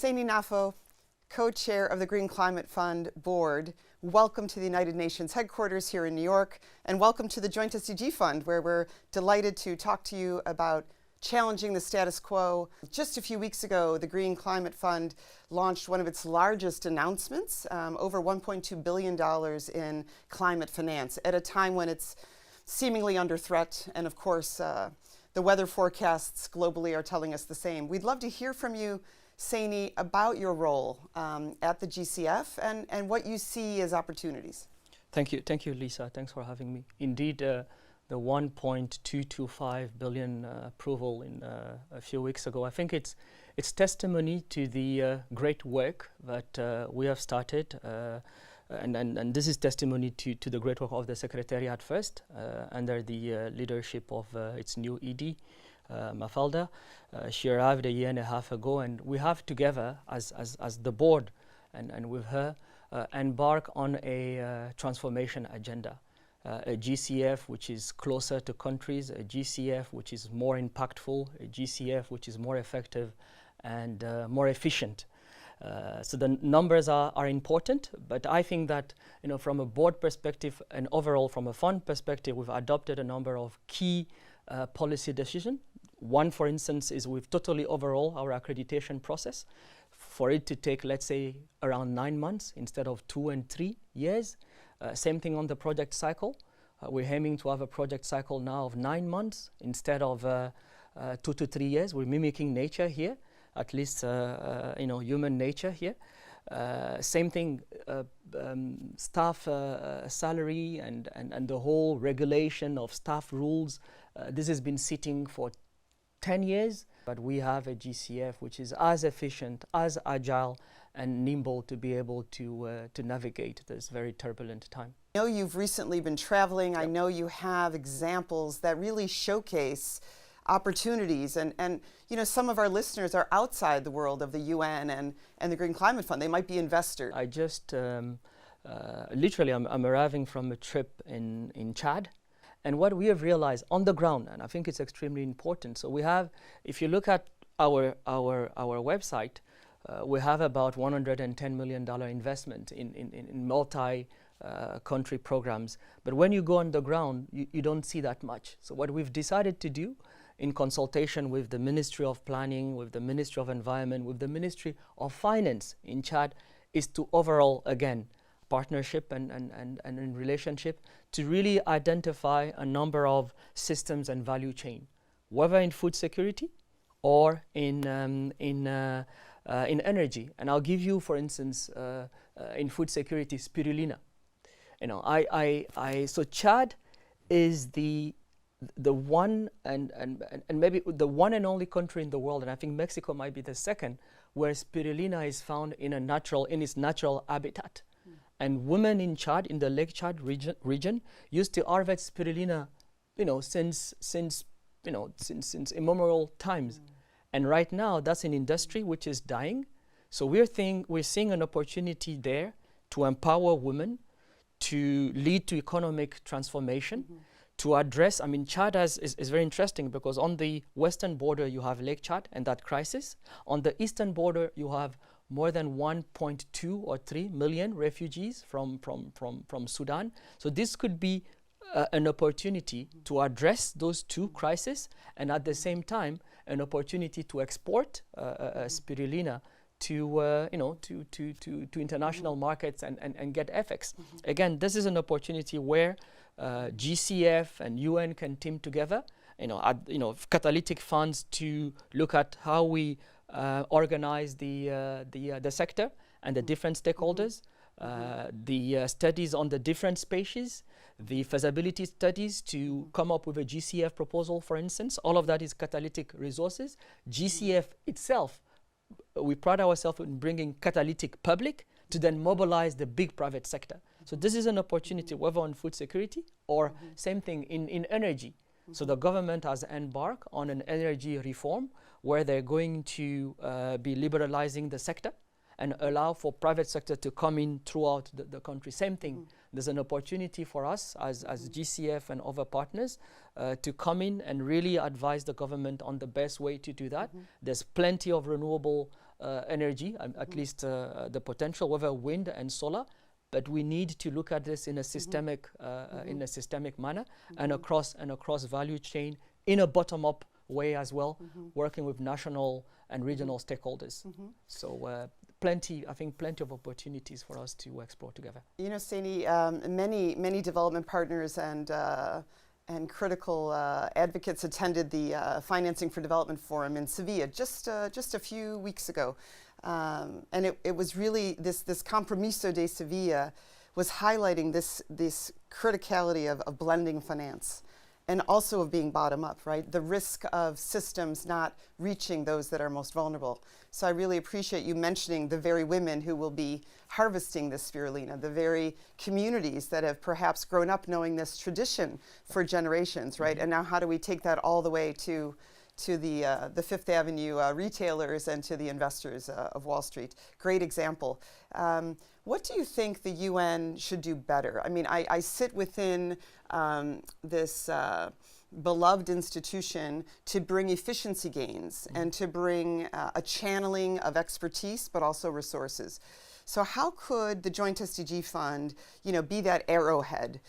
Saini Nafo, co-chair of the Green Climate Fund Board, welcome to the United Nations headquarters here in New York, and welcome to the Joint SDG Fund, where we're delighted to talk to you about challenging the status quo. Just a few weeks ago, the Green Climate Fund launched one of its largest announcements, over $1.2 billion in climate finance, at a time when it's seemingly under threat, and of course, the weather forecasts globally are telling us the same. We'd love to hear from you, Saini, about your role at the GCF and what you see as opportunities. Thank you, Lisa. Thanks for having me. Indeed, the 1.225 billion approval in a few weeks ago, I think it's testimony to the great work that we have started, and this is testimony to the great work of the Secretariat first, under the leadership of its new ED, Mafalda. She arrived a year and a half ago, and we have together, as the board and with her, embark on a transformation agenda. A GCF which is closer to countries, a GCF which is more impactful, a GCF which is more effective and more efficient. So the numbers are important, but I think that, from a board perspective and overall from a fund perspective, we've adopted a number of key policy decisions. One, for instance, is we've totally overhauled our accreditation process for it to take, let's say, around 9 months instead of 2 and 3 years. Same thing on the project cycle. We're aiming to have a project cycle now of 9 months instead of 2 to 3 years. We're mimicking nature here, at least human nature here. Same thing, staff salary and the whole regulation of staff rules. This has been sitting for 10 years, but we have a GCF which is as efficient, as agile, and nimble to be able to navigate this very turbulent time. I know you've recently been traveling. Yep. I know you have examples that really showcase opportunities, and some of our listeners are outside the world of the UN and the Green Climate Fund. They might be investors. I just literally I'm arriving from a trip in Chad, and what we have realized on the ground, and I think it's extremely important. So we have, if you look at our website, we have about $110 million investment in multi-country programs. But when you go on the ground, you don't see that much. So what we've decided to do, in consultation with the Ministry of Planning, with the Ministry of Environment, with the Ministry of Finance in Chad, is to overall, again, partnership and in relationship to really identify a number of systems and value chain, whether in food security or in energy. And I'll give you, for instance, in food security, spirulina. So Chad is the one and maybe the one and only country in the world, and I think Mexico might be the second, where spirulina is found in its natural habitat. And women in Chad, in the Lake Chad region, used to harvest spirulina, since immemorial times. And right now, that's an industry which is dying. So we're seeing an opportunity there to empower women, to lead to economic transformation, to address. Chad is very interesting because on the western border you have Lake Chad and that crisis. On the eastern border you have more than 1.2 or 3 million refugees from Sudan. So this could be an opportunity to address those two crises, and at the same time an opportunity to export spirulina to international markets and get effects. Again, this is an opportunity where GCF and UN can team together, catalytic funds to look at how we organize the sector and the different stakeholders, the studies on the different species, the feasibility studies to come up with a GCF proposal, for instance. All of that is catalytic resources. GCF itself, we pride ourselves in bringing catalytic public to then mobilize the big private sector. So this is an opportunity, whether on food security or same thing in energy. So the government has embarked on an energy reform where they're going to be liberalizing the sector and allow for private sector to come in throughout the country. Same thing. There's an opportunity for us as GCF and other partners to come in and really advise the government on the best way to do that. There's plenty of renewable energy, at least the potential, whether wind and solar. But we need to look at this in a systemic, manner, and across value chain in a bottom-up way as well, working with national and regional stakeholders. So plenty of opportunities for us to explore together. You know, Saini, many development partners and critical advocates attended the Financing for Development Forum in Sevilla just a few weeks ago. And it was really this Compromiso de Sevilla was highlighting this criticality of blending finance and also of being bottom up, right? The risk of systems not reaching those that are most vulnerable. So I really appreciate you mentioning the very women who will be harvesting this spirulina, the very communities that have perhaps grown up knowing this tradition for generations, right? And now how do we take that all the way to the Fifth Avenue retailers and to the investors of Wall Street? Great example. What do you think the UN should do better? I mean, I sit within this beloved institution to bring efficiency gains and to bring a channeling of expertise, but also resources. So how could the Joint SDG Fund, be that arrowhead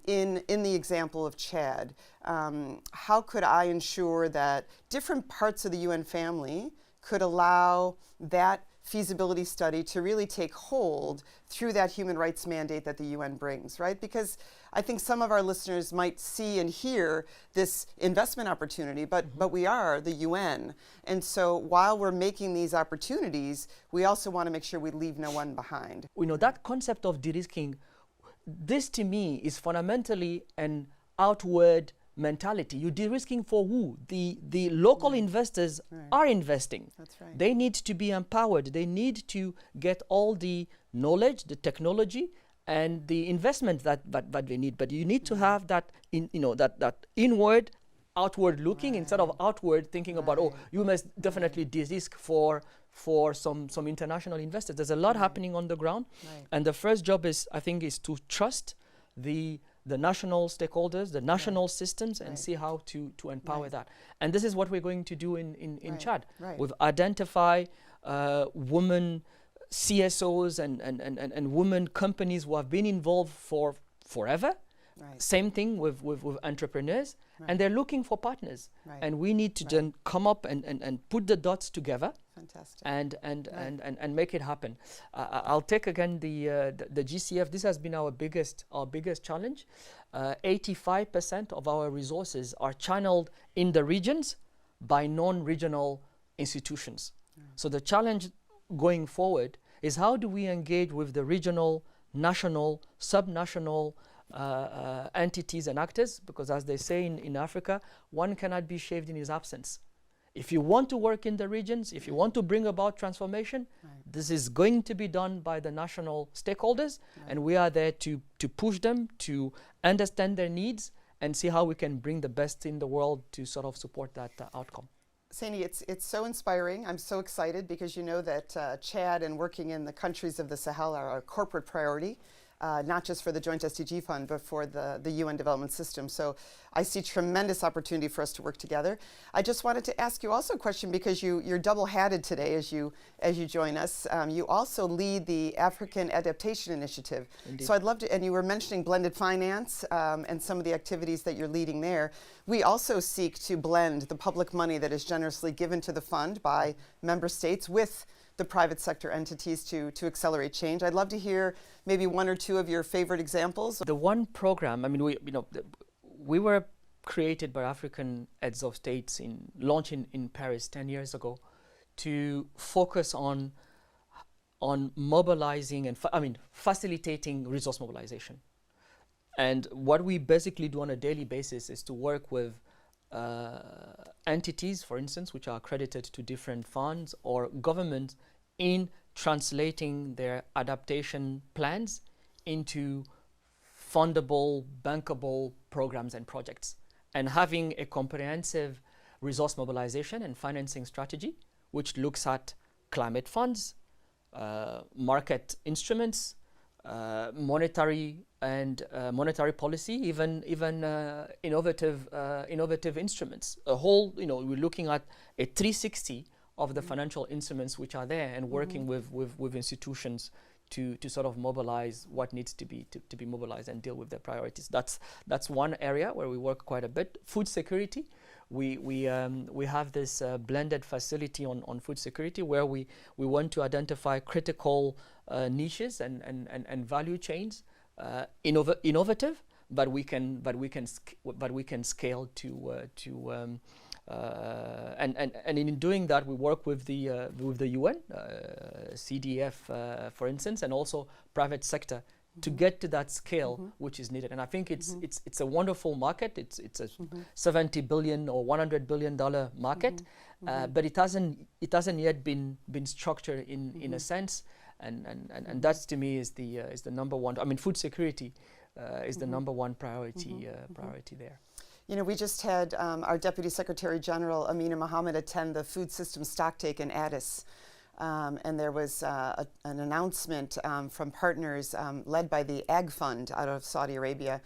in the example of Chad? How could I ensure that different parts of the UN family could allow that feasibility study to really take hold through that human rights mandate that the UN brings, right? Because I think some of our listeners might see and hear this investment opportunity, but we are the UN. And so while we're making these opportunities, we also want to make sure we leave no one behind. That concept of de-risking, this to me is fundamentally an outward mentality. You're de-risking for who? The local investors are investing. That's right. They need to be empowered. They need to get all the knowledge, the technology, and the investment that they need. But you need to have that that inward, outward looking instead of outward thinking about, you must definitely de-risk for some international investors. There's a lot happening on the ground, and the first job is to trust the national stakeholders, the national systems, and see how to empower that. And this is what we're going to do in Chad. We've identified women CSOs and women companies who have been involved for forever. Same thing with entrepreneurs, and they're looking for partners. And we need to then come up and put the dots together. Fantastic. And make it happen. I'll take again the GCF. This has been our biggest challenge. 85% of our resources are channeled in the regions by non-regional institutions. So the challenge going forward is how do we engage with the regional, national, subnational entities and actors, because as they say in Africa, one cannot be shaved in his absence. If you want to work in the regions, if you want to bring about transformation, this is going to be done by the national stakeholders, and we are there to push them, to understand their needs, and see how we can bring the best in the world to sort of support that outcome. Saini, it's so inspiring. I'm so excited because you know that Chad and working in the countries of the Sahel are a corporate priority. Not just for the Joint SDG Fund, but for the UN development system. So I see tremendous opportunity for us to work together. I just wanted to ask you also a question because you're double-hatted today as you join us. You also lead the African Adaptation Initiative. Indeed. So I'd love to, and you were mentioning blended finance and some of the activities that you're leading there. We also seek to blend the public money that is generously given to the fund by member states with the private sector entities to accelerate change. I'd love to hear maybe one or two of your favorite examples. The one program, I mean, we were created by African heads of states launched in Paris 10 years ago to focus on mobilizing and facilitating resource mobilization. And what we basically do on a daily basis is to work with entities, for instance, which are accredited to different funds or governments in translating their adaptation plans into fundable, bankable programs and projects, and having a comprehensive resource mobilization and financing strategy, which looks at climate funds, market instruments, monetary policy, even innovative instruments. We're looking at a 360 of the financial instruments which are there and working with institutions to sort of mobilize what needs to be mobilized and deal with their priorities. That's one area where we work quite a bit. Food security. We have this blended facility on food security where we want to identify critical niches and value chains, innovative, but we can scale to and in doing that we work with the UN, CDF, for instance, and also private sector to get to that scale which is needed. And I think it's a wonderful market. It's a $70 billion or $100 billion market, but it hasn't yet been structured in a sense. And that to me is the number one. I mean, food security is the number one priority there. You know, we just had our Deputy Secretary General, Amina Mohammed, attend the food system stocktake in Addis. And there was an announcement from partners led by the Ag Fund out of Saudi Arabia,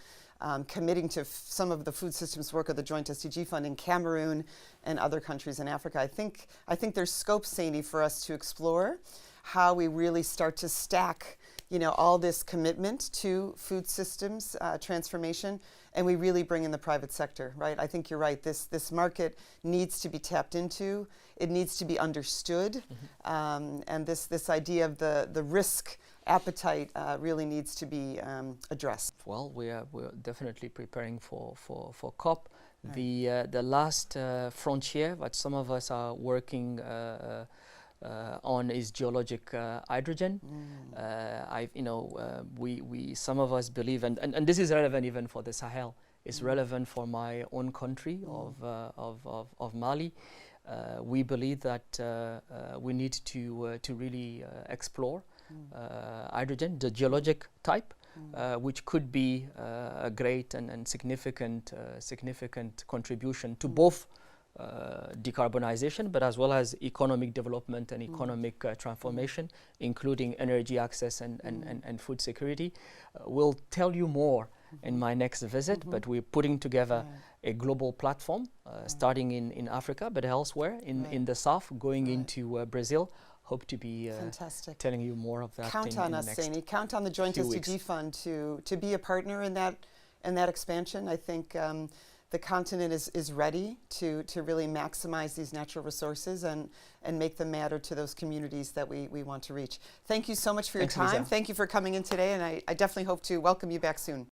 committing to some of the food systems work of the Joint SDG Fund in Cameroon and other countries in Africa. I think there's scope, Saini, for us to explore how we really start to stack, you know, all this commitment to food systems transformation, and we really bring in the private sector, right? I think you're right. This market needs to be tapped into. It needs to be understood, and this idea of the risk appetite really needs to be addressed. Well, we're definitely preparing for COP. Right. The last frontier that some of us are working on is geologic hydrogen. We some of us believe, and this is relevant even for the Sahel. It's relevant for my own country of Mali. We believe that we need to really explore hydrogen, the geologic type, which could be a great and significant contribution to both decarbonization, but as well as economic development and economic transformation, including energy access and food security. We'll tell you more in my next visit, but we're putting together a global platform, starting in Africa, but elsewhere in the south, going into Brazil. Hope to be telling you more of that. Count on us, Saini. Count on the Joint SDG Fund to be a partner in that expansion. I think the continent is ready to really maximize these natural resources and make them matter to those communities that we want to reach. Thank you so much for your time. Lisa. Thank you for coming in today, and I definitely hope to welcome you back soon.